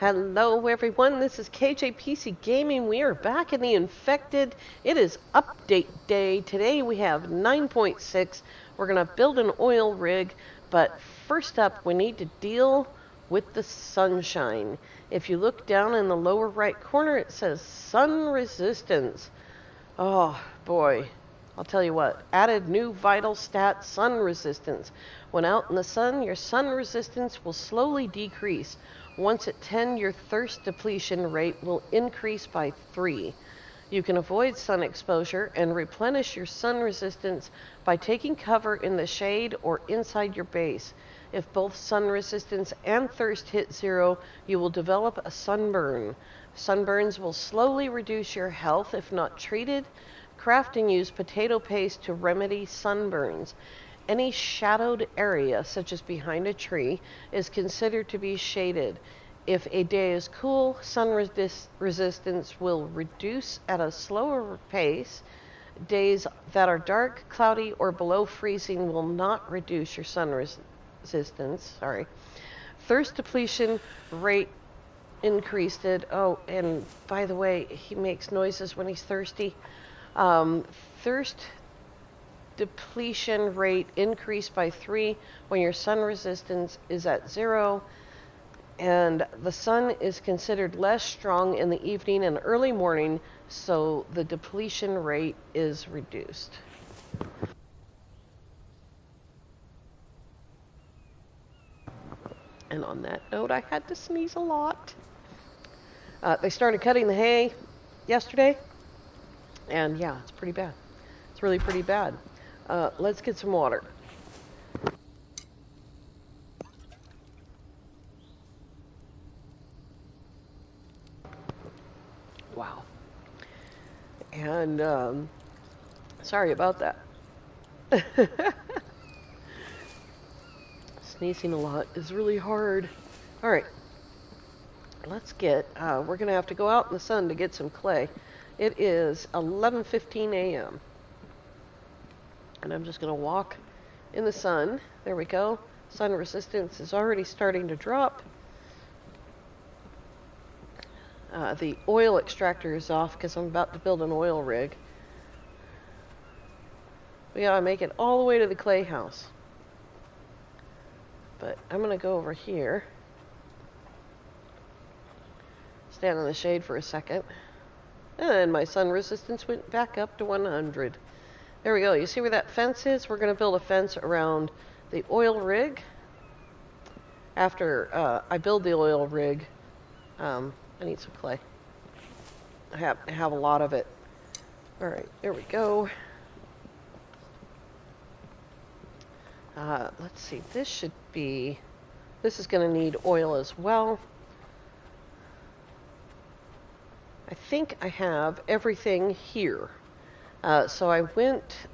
Hello everyone, this is KJPC Gaming. We are back in the infected. It is update day. Today we have 9.6. We're going to build an oil rig, but first up we need to deal with the sunshine. If you look down in the lower right corner, it says sun resistance. Oh boy, I'll tell you what, added new vital stat, sun resistance. When out in the sun, your sun resistance will slowly decrease. Once at 10, your thirst depletion rate will increase by 3. You can avoid sun exposure and replenish your sun resistance by taking cover in the shade or inside your base. If both sun resistance and thirst hit 0, you will develop a sunburn. Sunburns will slowly reduce your health if not treated. Craft and use potato paste to remedy sunburns. Any shadowed area, such as behind a tree, is considered to be shaded. If a day is cool, sun resistance will reduce at a slower pace. Days that are dark, cloudy, or below freezing will not reduce your sun resistance. Thirst depletion rate increased it. Oh, and by the way, he makes noises when he's thirsty. Thirst depletion rate increased by 3 when your sun resistance is at 0, and the sun is considered less strong in the evening and early morning, so the depletion rate is reduced. And on that note, I had to sneeze a lot. They started cutting the hay yesterday, and yeah, it's pretty bad. It's really pretty bad. Let's get some water. Wow. And, sorry about that. Sneezing a lot is really hard. Alright. Let's get, we're going to have to go out in the sun to get some clay. It is 11:15 a.m. And I'm just going to walk in the sun. There we go. Sun resistance is already starting to drop. The oil extractor is off because I'm about to build an oil rig. We gotta make it all the way to the clay house. But I'm going to go over here. Stand in the shade for a second. And my sun resistance went back up to 100. There we go. You see where that fence is? We're going to build a fence around the oil rig. After I build the oil rig, I need some clay. I have a lot of it. All right, there we go. Let's see. This is going to need oil as well. I think I have everything here. So I went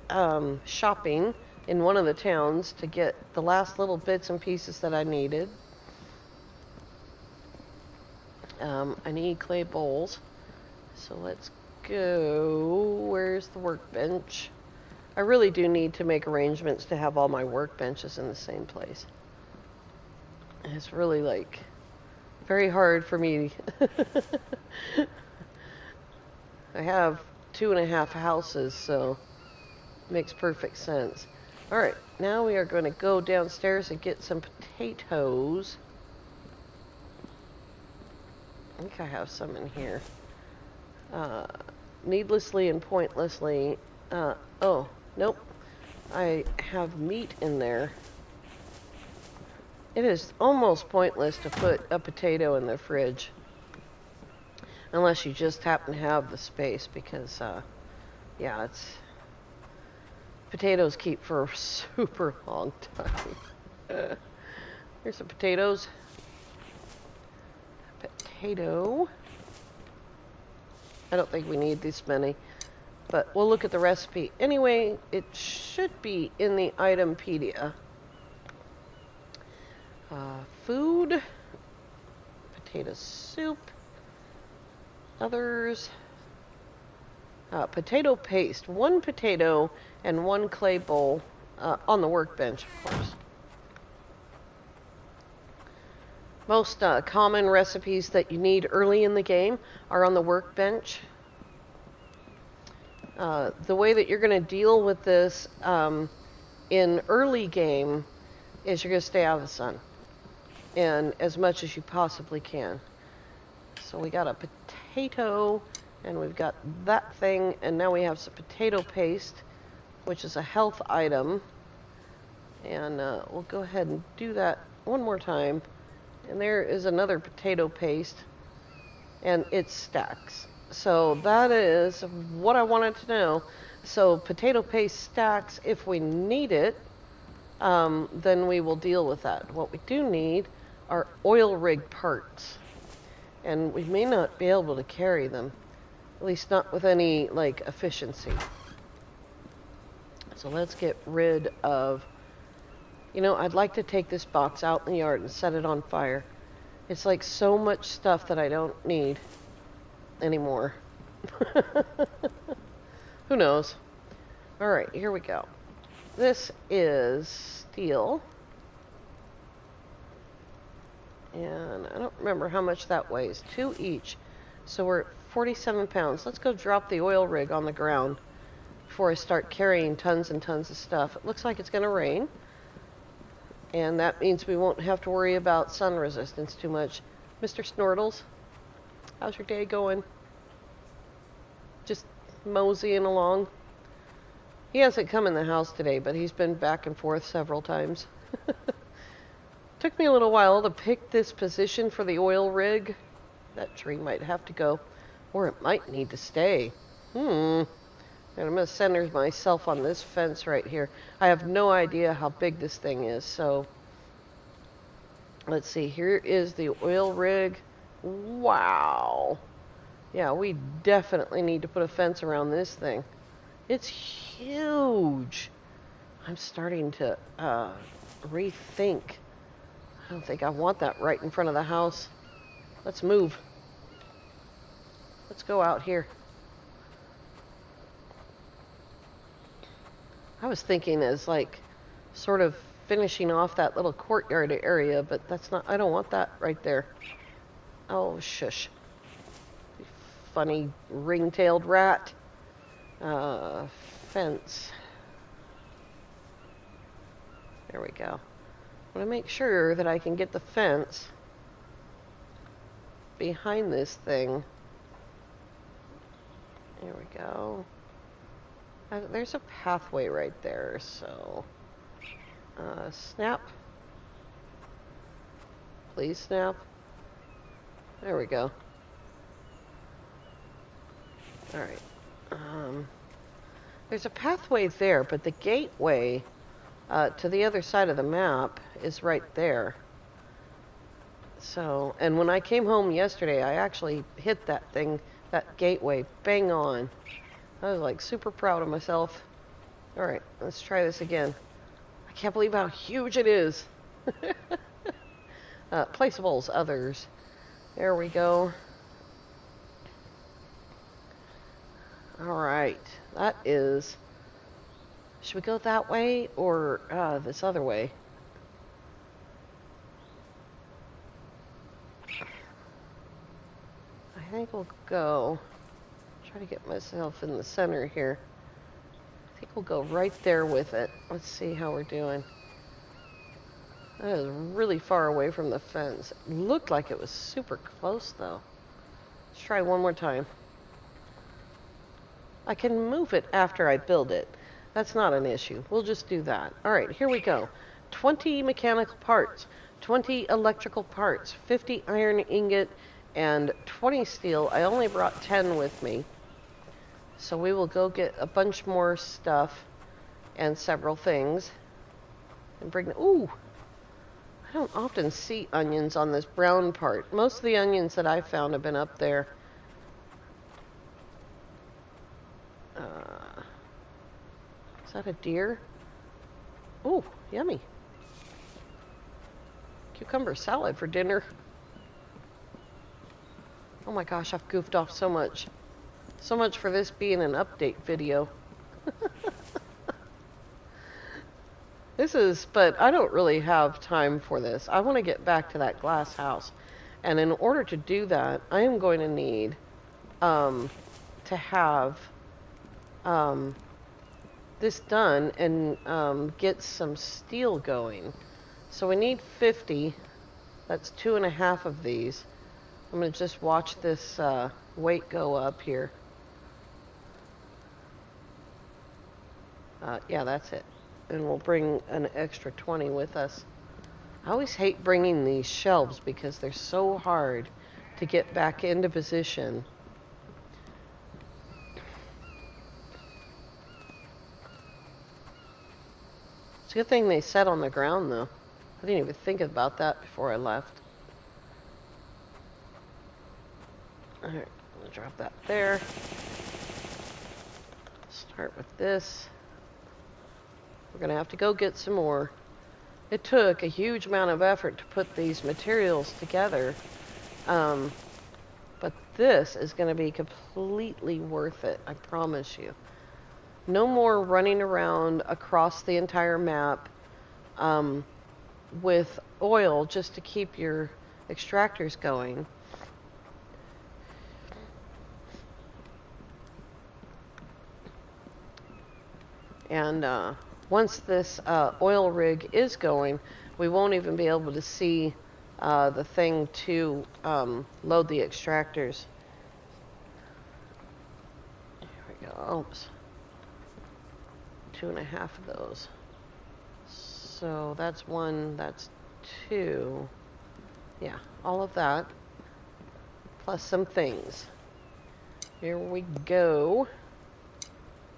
shopping in one of the towns to get the last little bits and pieces that I needed. I need clay bowls. So let's go. Where's the workbench? I really do need to make arrangements to have all my workbenches in the same place. It's really like very hard for me. I have 2.5 houses, so it makes perfect sense. Alright, now we are going to go downstairs and get some potatoes. I think I have some in here. Needlessly and pointlessly. Oh, nope. I have meat in there. It is almost pointless to put a potato in the fridge. Unless you just happen to have the space, because, yeah, potatoes keep for a super long time. Here's some potatoes. Potato. I don't think we need this many, but we'll look at the recipe. Anyway, it should be in the itempedia. Food. Potato soup. Others. Potato paste. 1 potato and 1 clay bowl on the workbench, of course. Most common recipes that you need early in the game are on the workbench. The way that you're going to deal with this in early game is you're going to stay out of the sun, and as much as you possibly can. So we got a potato, and we've got that thing, and now we have some potato paste, which is a health item. And we'll go ahead and do that one more time. And there is another potato paste, and it stacks. So that is what I wanted to know. So potato paste stacks if we need it, then we will deal with that. What we do need are oil rig parts. And we may not be able to carry them, at least not with any, like, efficiency. So let's get rid of, you know, I'd like to take this box out in the yard and set it on fire. It's like so much stuff that I don't need anymore. Who knows? Alright, here we go. This is steel. And I don't remember how much that weighs. 2 each. So we're at 47 pounds. Let's go drop the oil rig on the ground before I start carrying tons and tons of stuff. It looks like it's going to rain. And that means we won't have to worry about sun resistance too much. Mr. Snortles, how's your day going? Just moseying along. He hasn't come in the house today, but he's been back and forth several times. Took me a little while to pick this position for the oil rig. That tree might have to go, or it might need to stay. And I'm going to center myself on this fence right here. I have no idea how big this thing is, so let's see. Here is the oil rig. Wow. Yeah, we definitely need to put a fence around this thing. It's huge. I'm starting to rethink. I don't think I want that right in front of the house. Let's move. Let's go out here. I was thinking as like sort of finishing off that little courtyard area, but that's not, I don't want that right there. Oh, shush. Funny ring-tailed rat. Fence. There we go. I want to make sure that I can get the fence behind this thing. There we go. There's a pathway right there, so snap. Please snap. There we go. Alright. There's a pathway there, but the gateway to the other side of the map is right there. So, and when I came home yesterday, I actually hit that thing, that gateway, bang on. I was like super proud of myself. Alright, let's try this again. I can't believe how huge it is. Placeables, others. There we go. Alright, that is... Should we go that way or this other way? I think we'll go... Try to get myself in the center here. I think we'll go right there with it. Let's see how we're doing. That is really far away from the fence. It looked like it was super close though. Let's try one more time. I can move it after I build it. That's not an issue. We'll just do that. Alright, here we go. 20 mechanical parts, 20 electrical parts, 50 iron ingot, and 20 steel. I only brought 10 with me. So we will go get a bunch more stuff and several things. And bring... Ooh! I don't often see onions on this brown part. Most of the onions that I've found have been up there. Is that a deer? Ooh, yummy. Cucumber salad for dinner. Oh my gosh, I've goofed off so much. So much for this being an update video. But I don't really have time for this. I want to get back to that glass house. And in order to do that, I am going to need to have this done and get some steel going. So we need 50. That's 2.5 of these. I'm going to just watch this weight go up here. Yeah, that's it. And we'll bring an extra 20 with us. I always hate bringing these shelves because they're so hard to get back into position. It's a good thing they set on the ground, though. I didn't even think about that before I left. Alright, I'm going to drop that there. Start with this. We're going to have to go get some more. It took a huge amount of effort to put these materials together. But this is going to be completely worth it, I promise you. No more running around across the entire map with oil just to keep your extractors going. And once this oil rig is going, we won't even be able to see the thing to load the extractors. Here we go. Oops. 2.5 of those. So that's 1, that's 2. Yeah, all of that. Plus some things. Here we go.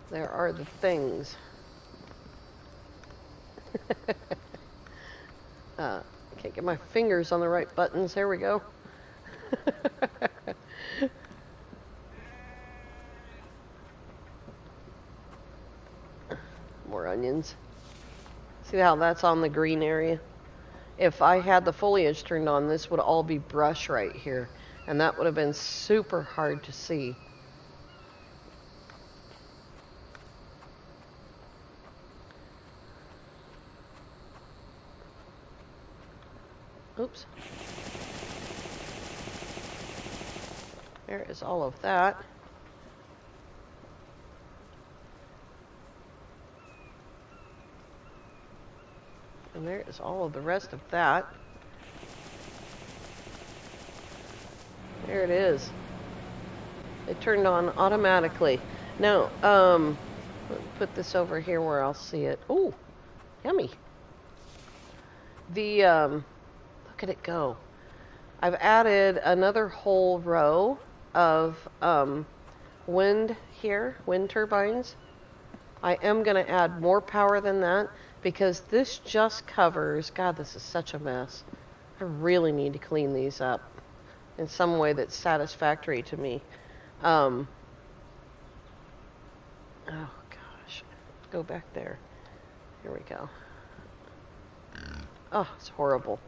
There are the things. Can't get my fingers on the right buttons. There we go. More onions. See how that's on the green area? If I had the foliage turned on, this would all be brush right here. And that would have been super hard to see. Oops. There is all of that. And there is all of the rest of that. There it is. It turned on automatically. Now, put this over here where I'll see it. Ooh, yummy. Look at it go. I've added another whole row of wind turbines. I am going to add more power than that because this just covers, God, this is such a mess. I really need to clean these up in some way that's satisfactory to me. Oh gosh, go back there. Here we go. Oh, it's horrible.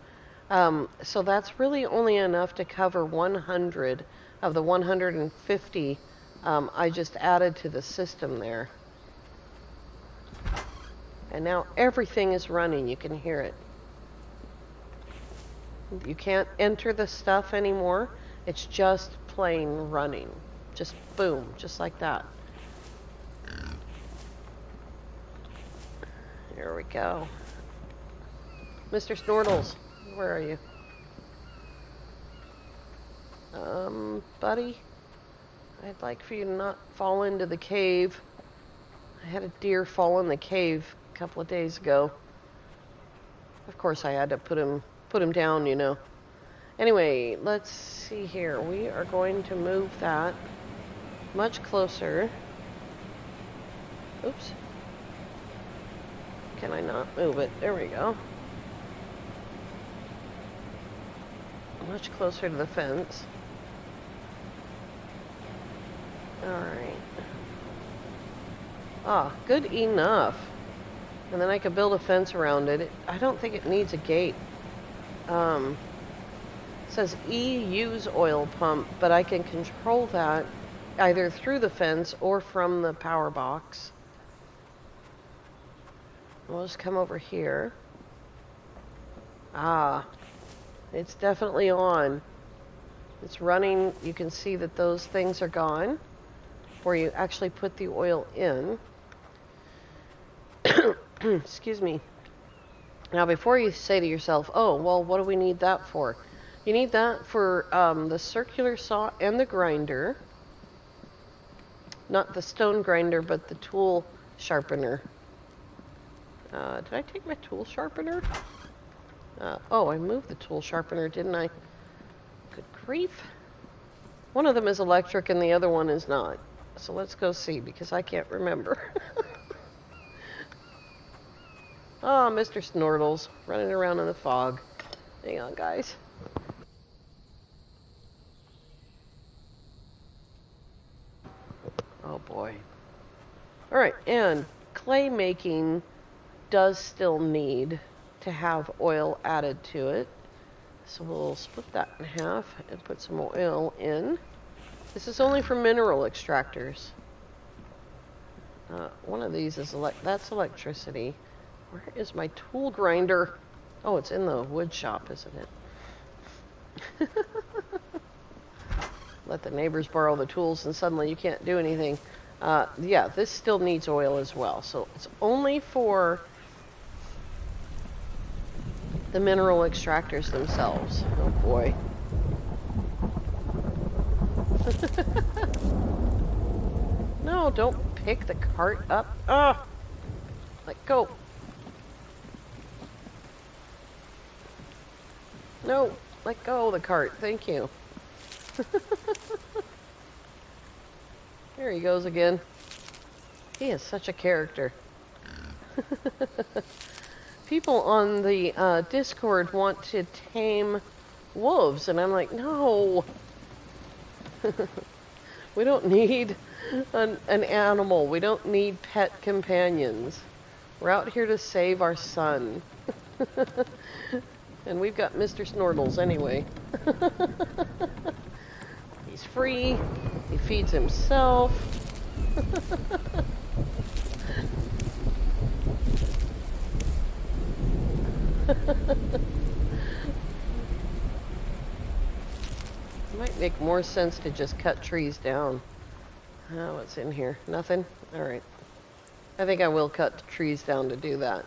So that's really only enough to cover 100 of the 150 I just added to the system there. And now everything is running. You can hear it. You can't enter the stuff anymore. It's just plain running. Just boom, just like that. Here we go. Mr. Snortles, where are you? Buddy, I'd like for you to not fall into the cave. I had a deer fall in the cave a couple of days ago. Of course, I had to put him down, you know. Anyway, let's see here. We are going to move that much closer. Oops. Can I not move it? There we go. Much closer to the fence. Alright. Ah, good enough. And then I could build a fence around it. I don't think it needs a gate. It says E, use oil pump, but I can control that either through the fence or from the power box. We'll just come over here. Ah, it's definitely on. It's running. You can see that those things are gone before you actually put the oil in. Excuse me. Now, before you say to yourself, oh, well, what do we need that for? You need that for the circular saw and the grinder. Not the stone grinder, but the tool sharpener. Did I take my tool sharpener? Oh, I moved the tool sharpener, didn't I? Good grief. One of them is electric and the other one is not. So let's go see, because I can't remember. Oh, Mr. Snortles, running around in the fog. Hang on, guys. Oh, boy. Alright, and clay making does still need to have oil added to it. So we'll split that in half and put some oil in. This is only for mineral extractors. One of these is that's electricity. Where is my tool grinder? Oh, it's in the wood shop, isn't it? Let the neighbors borrow the tools and suddenly you can't do anything. Yeah, this still needs oil as well. So it's only for the mineral extractors themselves. Oh boy. No, don't pick the cart up. Ah! Let go. No, let go of the cart. Thank you. There he goes again. He is such a character. People on the Discord want to tame wolves, and I'm like, no. We don't need an animal. We don't need pet companions. We're out here to save our son. And we've got Mr. Snortles anyway. He's free. He feeds himself. It might make more sense to just cut trees down. Oh, what's in here? Nothing? Alright. I think I will cut the trees down to do that.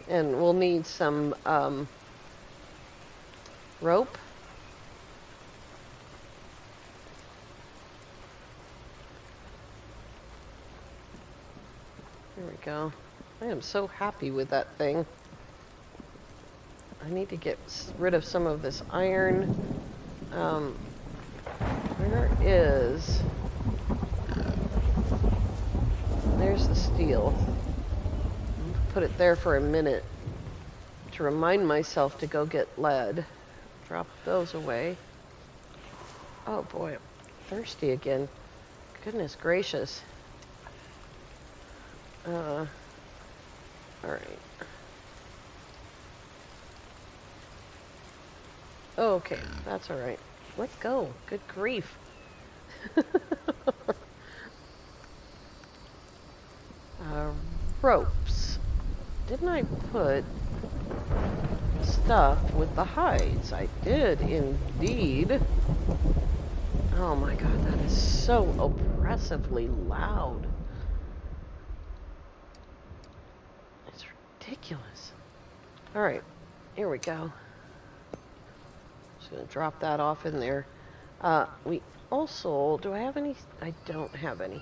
And we'll need some rope. There we go. I am so happy with that thing. I need to get rid of some of this iron. Where is... There's the steel. Put it there for a minute to remind myself to go get lead. Drop those away. Oh boy, I'm thirsty again. Goodness gracious. Alright. Okay, that's alright. Let go. Good grief. Ropes. Didn't I put stuff with the hides? I did indeed. Oh my god, that is so oppressively loud. It's ridiculous. Alright, here we go. Just gonna drop that off in there. We also, do I have any? I don't have any.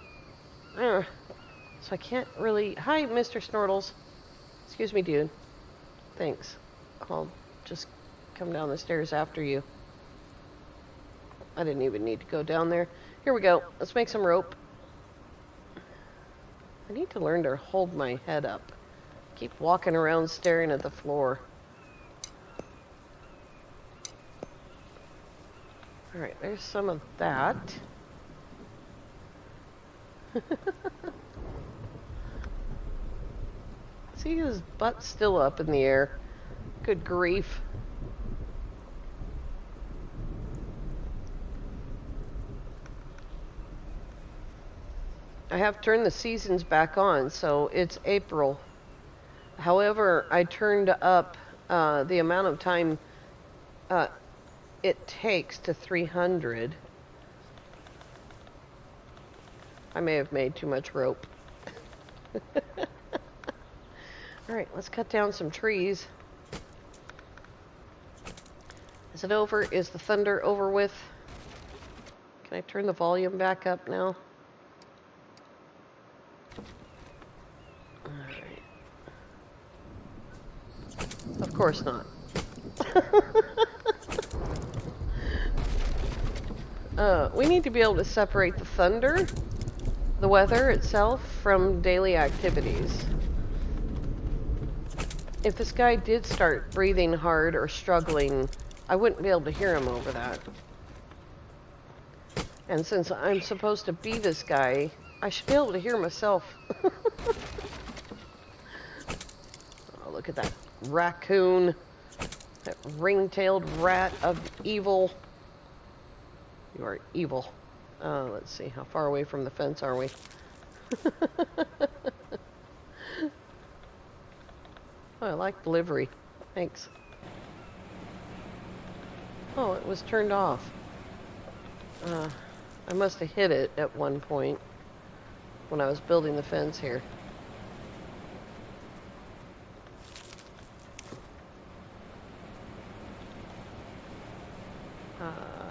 So I can't really... Hi, Mr. Snortles. Excuse me, dude. Thanks. I'll just come down the stairs after you. I didn't even need to go down there. Here we go. Let's make some rope. I need to learn to hold my head up. Keep walking around staring at the floor. Alright, there's some of that. See, his butt's still up in the air. Good grief. I have turned the seasons back on, so it's April However, I turned up the amount of time uh, it takes to 300. I may have made too much rope. Alright, let's cut down some trees. Is it over? Is the thunder over with? Can I turn the volume back up now? Alright. Of course not. We need to be able to separate the thunder, the weather itself, from daily activities. If this guy did start breathing hard or struggling, I wouldn't be able to hear him over that. And since I'm supposed to be this guy, I should be able to hear myself. Oh, look at that raccoon. That ring-tailed rat of evil. You are evil. Let's see, how far away from the fence are we? Oh, I like the livery. Thanks. Oh, it was turned off. I must have hit it at one point when I was building the fence here.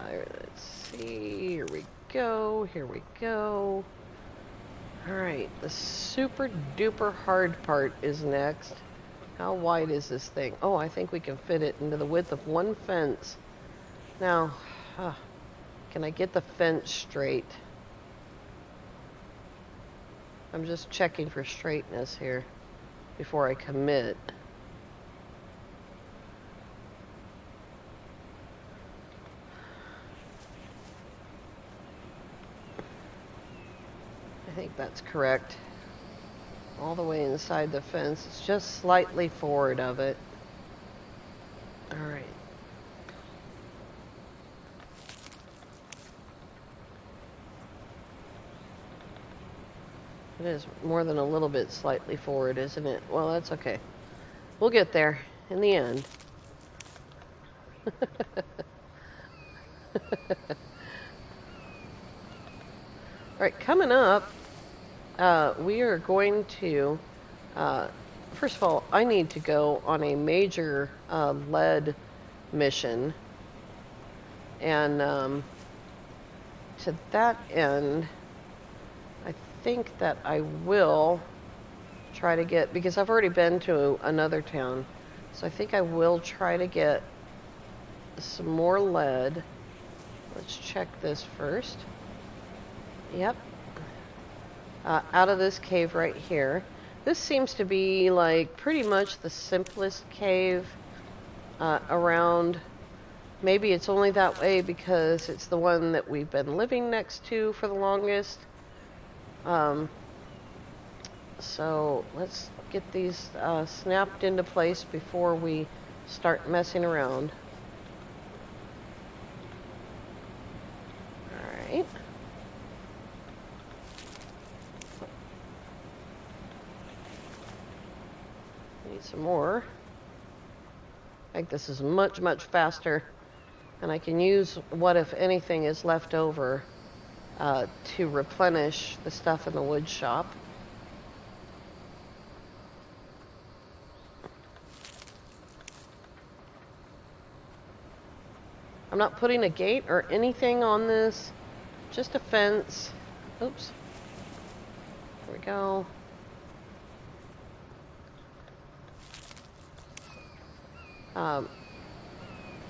Let's see. Here we go. Here we go. Alright, the super duper hard part is next. How wide is this thing? Oh, I think we can fit it into the width of one fence. Now, can I get the fence straight? I'm just checking for straightness here before I commit. I think that's correct. All the way inside the fence. It's just slightly forward of it. Alright. It is more than a little bit slightly forward, isn't it? Well, that's okay. We'll get there in the end. Alright, coming up, we are going to, first of all, I need to go on a major lead mission. And to that end, I think that I will try to get, because I've already been to another town, so I think I will try to get some more lead. Let's check this first. Yep. Out of this cave right here. This seems to be like pretty much the simplest cave around. Maybe it's only that way because it's the one that we've been living next to for the longest. So let's get these snapped into place before we start messing around. Alright. Need some more. I think this is much, much faster. And I can use what, if anything, is left over to replenish the stuff in the wood shop. I'm not putting a gate or anything on this, just a fence. Oops. There we go.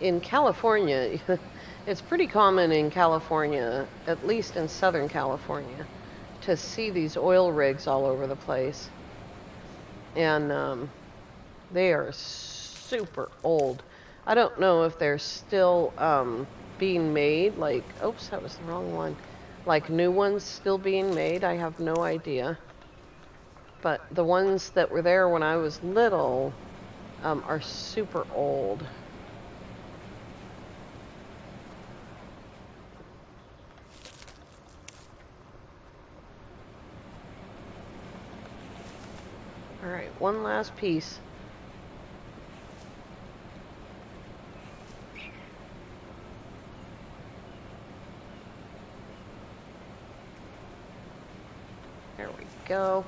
In California, it's pretty common in California, at least in Southern California, to see these oil rigs all over the place. And they are super old. I don't know if they're still being made, like, oops, that was the wrong one. Like new ones still being made, I have no idea. But the ones that were there when I was little are super old. Alright, one last piece. There we go.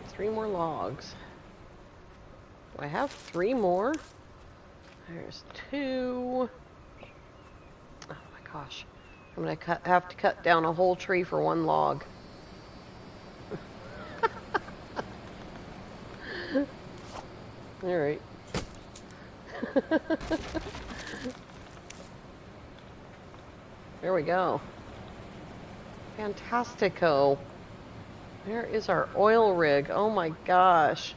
Three more logs. Do I have three more? There's two. Oh my gosh. I'm going to have to cut down a whole tree for one log. Alright. There we go. Fantastico. There is our oil rig. Oh my gosh.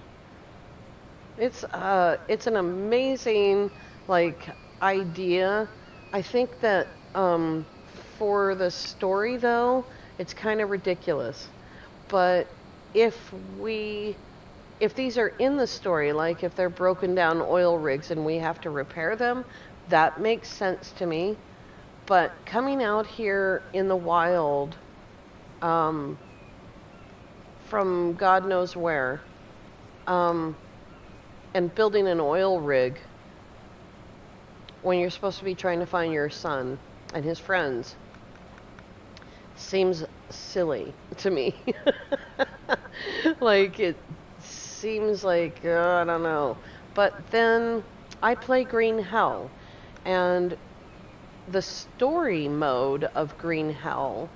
It's an amazing idea. I think that for the story though, it's kind of ridiculous. But if these are in the story, like if they're broken down oil rigs and we have to repair them, that makes sense to me. But coming out here in the wild, from God knows where, and building an oil rig when you're supposed to be trying to find your son and his friends seems silly to me. Like, it seems like, I don't know. But then I play Green Hell, and the story mode of Green Hell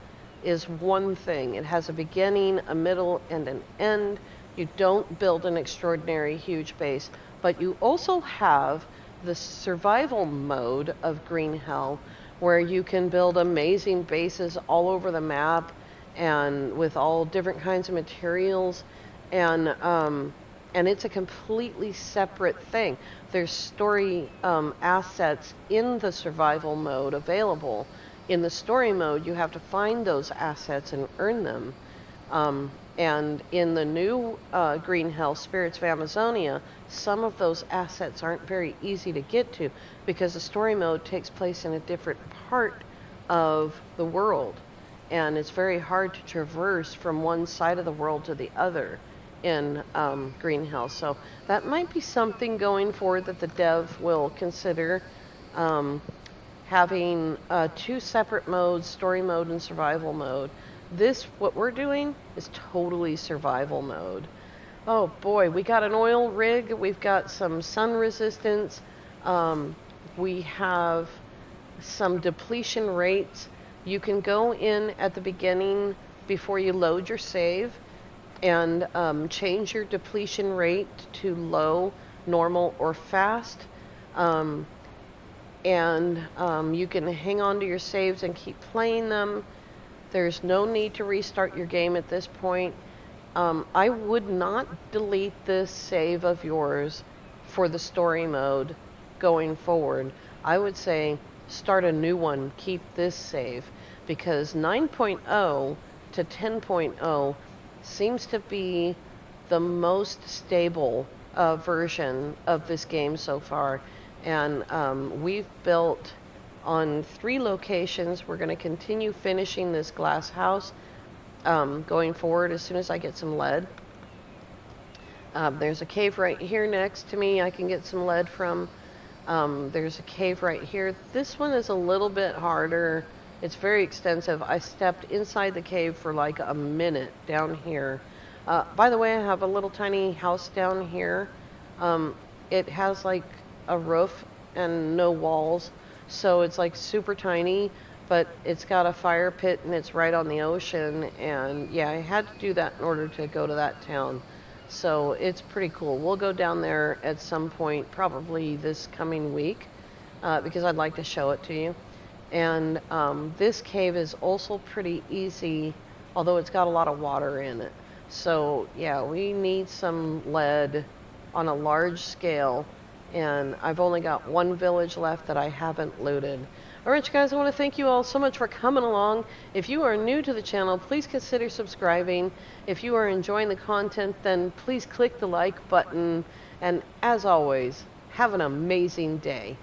is one thing. It has a beginning, a middle, and an end. You don't build an extraordinary huge base, but you also have the survival mode of Green Hell, where you can build amazing bases all over the map and with all different kinds of materials, and it's a completely separate thing. There's story assets in the survival mode available. In the story mode, you have to find those assets and earn them. And in the new Green Hell Spirits of Amazonia, some of those assets aren't very easy to get to because the story mode takes place in a different part of the world. And it's very hard to traverse from one side of the world to the other in Green Hell. So that might be something going forward that the dev will consider, having two separate modes, story mode and survival mode. What we're doing is totally survival mode. Oh boy, we got an oil rig, we've got some sun resistance, we have some depletion rates. You can go in at the beginning before you load your save and change your depletion rate to low, normal, or fast. And you can hang on to your saves and keep playing them. There's no need to restart your game at this point. I would not delete this save of yours for the story mode going forward. I would say start a new one, keep this save, because 9.0 to 10.0 seems to be the most stable version of this game so far. And we've built on 3 locations. We're going to continue finishing this glass house going forward as soon as I get some lead. There's a cave right here next to me I can get some lead from. There's a cave right here. This one is a little bit harder. It's very extensive. I stepped inside the cave for like a minute down here. By the way, I have a little tiny house down here. It has like a roof and no walls, so it's like super tiny, but it's got a fire pit and it's right on the ocean. And yeah, I had to do that in order to go to that town. So it's pretty cool. We'll go down there at some point, probably this coming week, because I'd like to show it to you. And this cave is also pretty easy, although it's got a lot of water in it. So yeah, we need some lead on a large scale, and I've only got one village left that I haven't looted. Alright guys, I want to thank you all so much for coming along. If you are new to the channel, please consider subscribing. If you are enjoying the content, then please click the like button. And as always, have an amazing day.